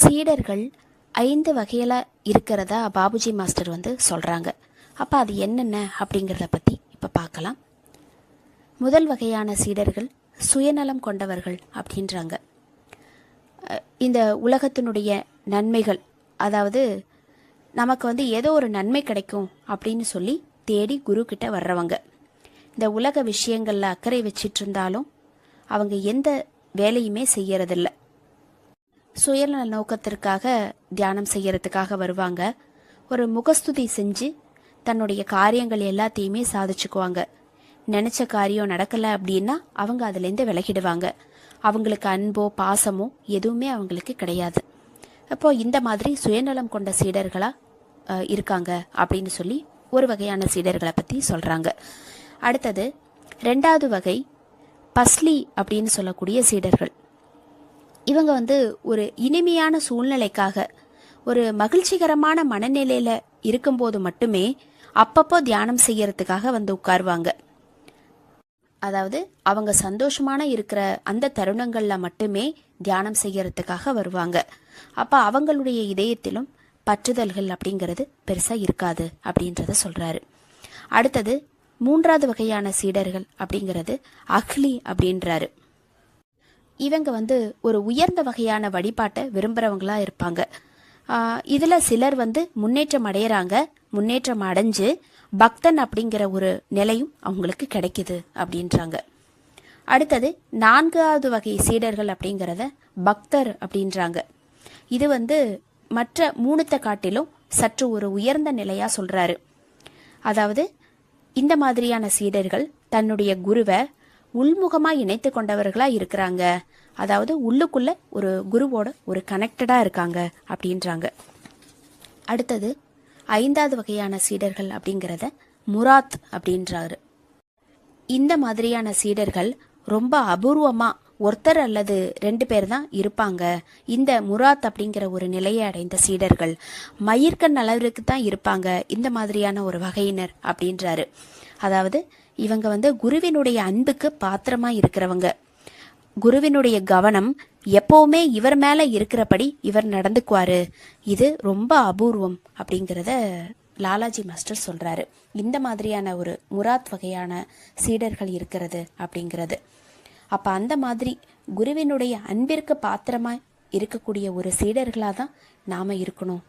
சீடர்கள் 5 வகையில் இருக்கிறதா பாபுஜி மாஸ்டர் சொல்கிறாங்க. அப்போ அது என்னென்ன அப்படிங்கிறத பற்றி இப்போ பார்க்கலாம். முதல் வகையான சீடர்கள் சுயநலம் கொண்டவர்கள் அப்படின்றாங்க. இந்த உலகத்தினுடைய நன்மைகள், அதாவது நமக்கு ஏதோ ஒரு நன்மை கிடைக்கும் அப்படின்னு சொல்லி தேடி குரு கிட்ட வர்றவங்க. இந்த உலக விஷயங்களில் அக்கறை வச்சிட்டு இருந்தாலும் அவங்க எந்த வேலையுமே செய்யறதில்ல. சுயநல நோக்கத்திற்காக தியானம் செய்யறதுக்காக வருவாங்க. ஒரு முகஸ்துதி செஞ்சு தன்னுடைய காரியங்கள் எல்லாத்தையுமே சாதிச்சுக்குவாங்க. நினச்ச காரியம் நடக்கலை அப்படின்னா அவங்க அதுலேருந்து விலகிடுவாங்க. அவங்களுக்கு அன்போ பாசமோ எதுவுமே அவங்களுக்கு கிடையாது. அப்போ இந்த மாதிரி சுயநலம் கொண்ட சீடர்களாக இருக்காங்க அப்படின்னு சொல்லி ஒரு வகையான சீடர்களை பற்றி சொல்கிறாங்க. அடுத்தது 2வது வகை பஸ்லி அப்படின்னு சொல்லக்கூடிய சீடர்கள். இவங்க ஒரு இனிமையான சூழ்நிலைக்காக, ஒரு மகிழ்ச்சிகரமான மனநிலையில் இருக்கும்போது மட்டுமே அப்பப்போ தியானம் செய்யறதுக்காக உட்காருவாங்க. அதாவது அவங்க சந்தோஷமான இருக்கிற அந்த தருணங்களில் மட்டுமே தியானம் செய்யறதுக்காக வருவாங்க. அப்போ அவங்களுடைய இதயத்திலும் பற்றுதல்கள் அப்படிங்கிறது பெருசாக இருக்காது அப்படின்றத சொல்கிறாரு. அடுத்தது 3வது வகையான சீடர்கள் அப்படிங்கிறது அஹ்லி அப்படின்றாரு. இவங்க ஒரு உயர்ந்த வகையான வழிபாட்டை விரும்புகிறவங்களா இருப்பாங்க. இதில் சிலர் முன்னேற்றம் அடையிறாங்க. முன்னேற்றம் அடைஞ்சு பக்தன் அப்படிங்கிற ஒரு நிலையும் அவங்களுக்கு கிடைக்குது அப்படின்றாங்க. அடுத்தது 4வது வகை சீடர்கள் அப்படிங்கிறத பக்தர் அப்படின்றாங்க. இது மற்ற 3 காட்டிலும் சற்று ஒரு உயர்ந்த நிலையாக சொல்கிறாரு. அதாவது இந்த மாதிரியான சீடர்கள் தன்னுடைய குருவை உள்முகமாக இணைத்து கொண்டவர்களாக இருக்கிறாங்க. அதாவது உள்ளுக்குள்ள ஒரு குருவோட ஒரு கனெக்டடாக இருக்காங்க அப்படின்றாங்க. அடுத்தது 5வது வகையான சீடர்கள் அப்படிங்கிறத முராத் அப்படின்றாரு. இந்த மாதிரியான சீடர்கள் ரொம்ப அபூர்வமாக ஒருத்தர் அல்லது 2 பேர் தான் இருப்பாங்க. இந்த முராத் அப்படிங்கிற ஒரு நிலையை அடைந்த சீடர்கள் மயிர்கண் அளவிற்கு தான் இருப்பாங்க. இந்த மாதிரியான ஒரு வகையினர் அப்படின்றாரு. அதாவது இவங்க குருவினுடைய அன்புக்கு பாத்திரமா இருக்கிறவங்க. குருவினுடைய கவனம் எப்பவுமே இவர் மேல இருக்கிறபடி இவர் நடந்துக்குவாரு. இது ரொம்ப அபூர்வம் அப்படிங்கிறத லாலாஜி மாஸ்டர் சொல்றாரு. இந்த மாதிரியான ஒரு முராத் வகையான சீடர்கள் இருக்கிறது அப்படிங்கிறது. அப்ப அந்த மாதிரி குருவினுடைய அன்பிற்கு பாத்திரமா இருக்கக்கூடிய ஒரு சீடர்களாக தான் நாம இருக்கணும்